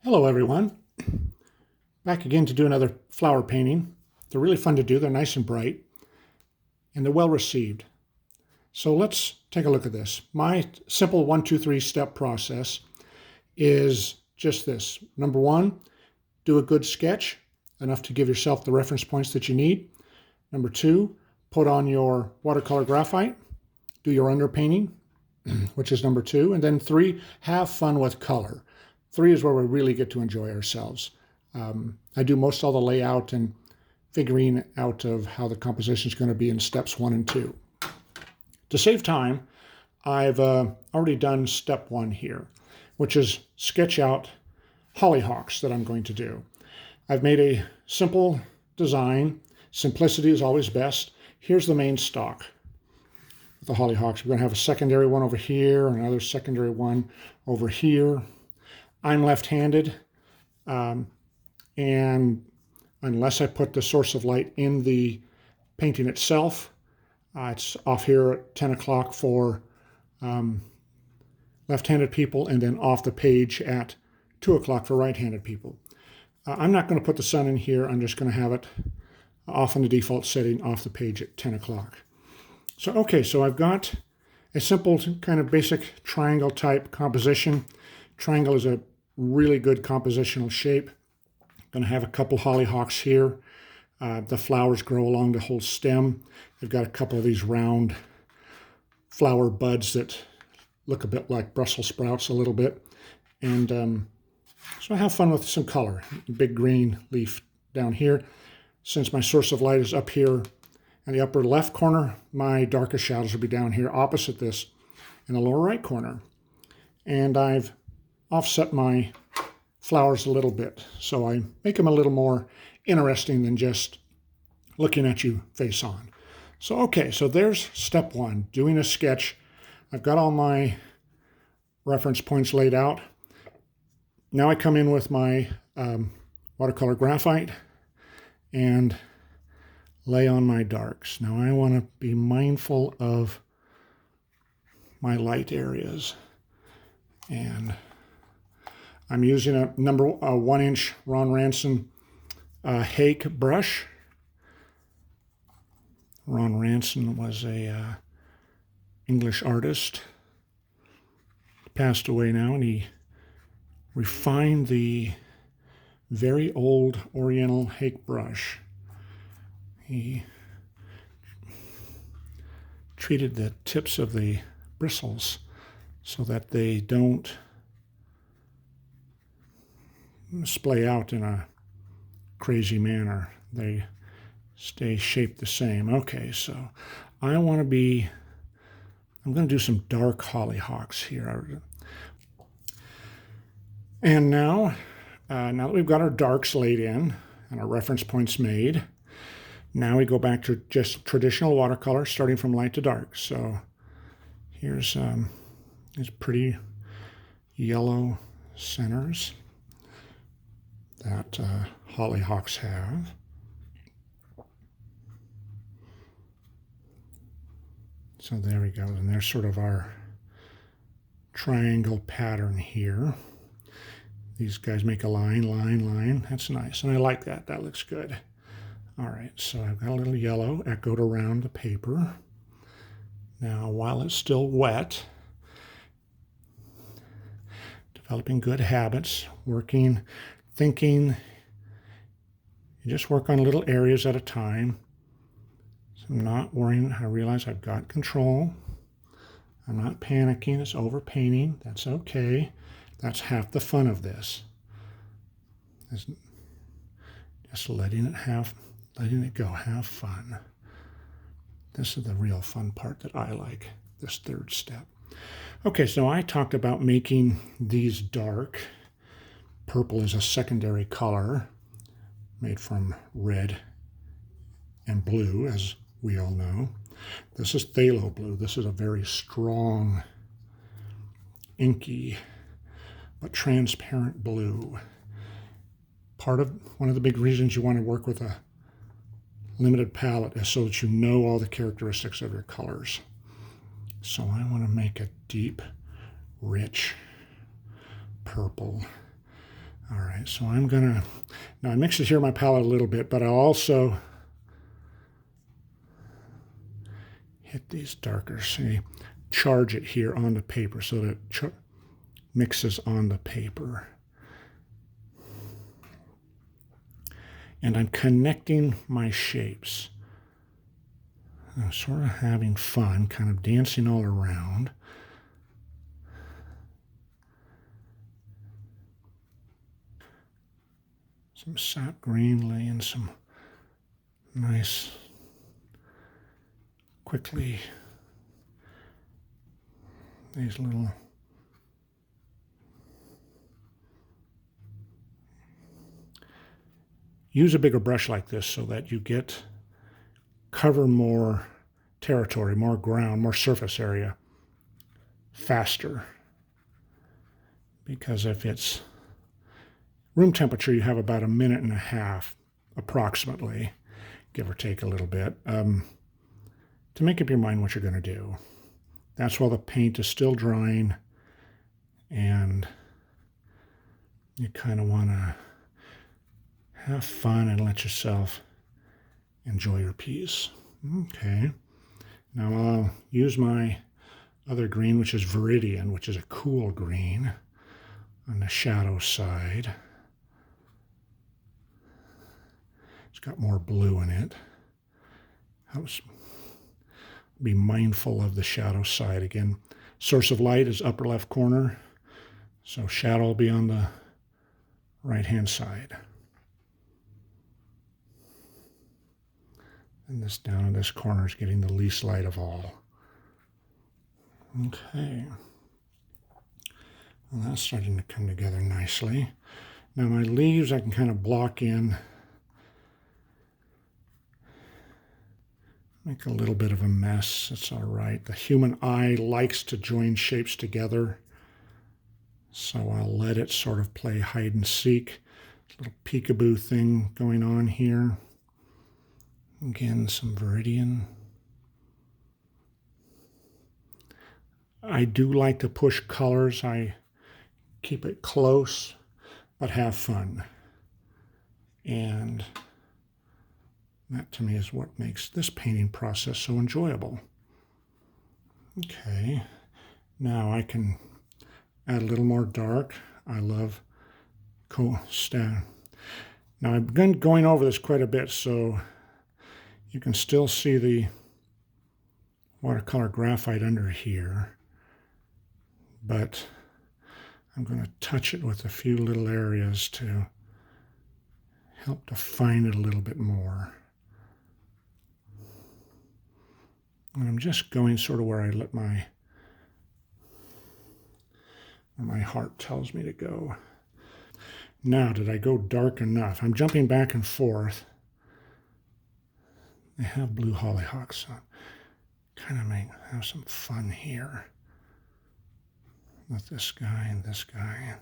Hello everyone, back again to do another flower painting. They're really fun to do, they're nice and bright, and they're well received. So let's take a look at this. My simple 1, 2, 3 step process is just this. Number one, do a good sketch, enough to give yourself the reference points that you need. Number two, put on your watercolor graphite, do your underpainting, which is number two. And then three, have fun with color. Three is where we really get to enjoy ourselves. I do most all the layout and figuring out of how the composition is going to be in steps 1 and 2. To save time, I've already done step 1 here, which is sketch out hollyhocks that I'm going to do. I've made a simple design. Simplicity is always best. Here's the main stock of the hollyhocks. We're going to have a secondary one over here, another secondary one over here. I'm left-handed, and unless I put the source of light in the painting itself, it's off here at 10 o'clock for left-handed people, and then off the page at 2 o'clock for right-handed people. I'm not going to put the sun in here. I'm just going to have it off in the default setting off the page at 10 o'clock. So, okay, so I've got a simple kind of basic triangle type composition. Triangle is a really good compositional shape. Going to have a couple hollyhocks here. The flowers grow along the whole stem. I've got a couple of these round flower buds that look a bit like Brussels sprouts a little bit. And so I have fun with some color. Big green leaf down here. Since my source of light is up here in the upper left corner, my darkest shadows will be down here opposite this in the lower right corner. And I've offset my flowers a little bit, so I make them a little more interesting than just looking at you face on. So okay, so there's step 1, doing a sketch. I've got all my reference points laid out. Now I come in with my watercolor graphite and lay on my darks. Now I want to be mindful of my light areas, and I'm using a number 1-inch Ron Ranson Hake brush. Ron Ranson was a English artist. He passed away now, and he refined the very old Oriental Hake brush. He treated the tips of the bristles so that they don't splay out in a crazy manner. They stay shaped the same. Okay, so I'm going to do some dark hollyhocks here. And now that we've got our darks laid in and our reference points made, now we go back to just traditional watercolor, starting from light to dark. So here's these pretty yellow centers that hollyhocks have. So there we go, and there's sort of our triangle pattern here. These guys make a line, line, line. That's nice, and I like that. That looks good. All right, so I've got a little yellow echoed around the paper. Now, while it's still wet, developing good habits, working, thinking, you just work on little areas at a time. So I'm not worrying. I realize I've got control. I'm not panicking. It's over painting. That's okay. That's half the fun of this. It's just letting it go. Have fun. This is the real fun part that I like, this third step. Okay, so I talked about making these dark. Purple is a secondary color made from red and blue, as we all know. This is phthalo blue. This is a very strong, inky, but transparent blue. One of the big reasons you want to work with a limited palette is so that you know all the characteristics of your colors. So I want to make a deep, rich purple. All right, so I'm gonna, now I mixed it here in my palette a little bit, but I'll also hit these darker, see, charge it here on the paper so that it mixes on the paper. And I'm connecting my shapes. I'm sort of having fun, kind of dancing all around. Some sap green, laying some nice, quickly, these little use a bigger brush like this so that you cover more territory, more ground, more surface area faster. Because if it's room temperature, you have about 1.5 minutes approximately, give or take a little bit, to make up your mind what you're going to do. That's while the paint is still drying and you kind of want to have fun and let yourself enjoy your piece. Okay. Now I'll use my other green, which is Viridian, which is a cool green on the shadow side. It's got more blue in it. Be mindful of the shadow side. Again, source of light is upper left corner, so shadow will be on the right-hand side. And this down in this corner is getting the least light of all. Okay. Well, that's starting to come together nicely. Now my leaves I can kind of block in, make a little bit of a mess. It's all right. The human eye likes to join shapes together, so I'll let it sort of play hide and seek. Little peekaboo thing going on here. Again, some Viridian. I do like to push colors. I keep it close, but have fun. And that to me is what makes this painting process so enjoyable. Okay, now I can add a little more dark. I love Now I've been going over this quite a bit, so you can still see the watercolor graphite under here, but I'm going to touch it with a few little areas to help define it a little bit more. And I'm just going sort of where I let where my heart tells me to go. Now, did I go dark enough? I'm jumping back and forth. They have blue hollyhocks on. Kind of have some fun here with this guy and this guy.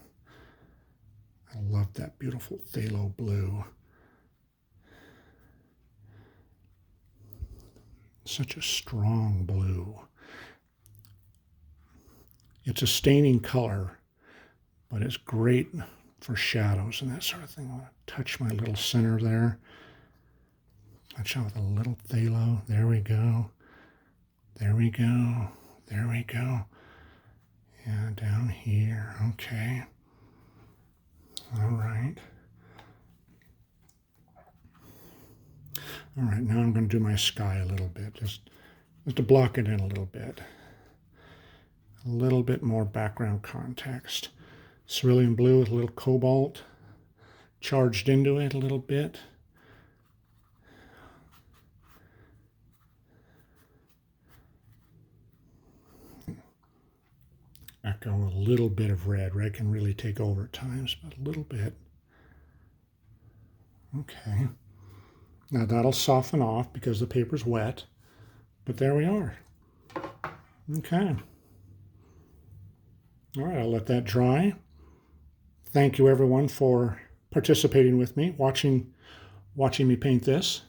I love that beautiful phthalo blue. Such a strong blue. It's a staining color, but it's great for shadows and that sort of thing. I want to touch my little center there. Touch out with a little phthalo. There we go. There we go. There we go. Yeah, down here. Okay. All right. All right, now I'm going to do my sky a little bit, just to block it in a little bit. A little bit more background context. Cerulean blue with a little cobalt charged into it a little bit. Echo a little bit of red. Red can really take over at times, but a little bit. Okay. Now that'll soften off because the paper's wet, but there we are. Okay. All right, I'll let that dry. Thank you everyone for participating with me, watching me paint this.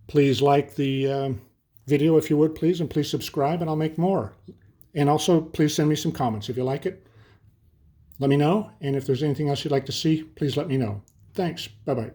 Please like the video if you would, please, and please subscribe and I'll make more. And also, please send me some comments if you like it. Let me know, and if there's anything else you'd like to see, please let me know. Thanks. Bye-bye.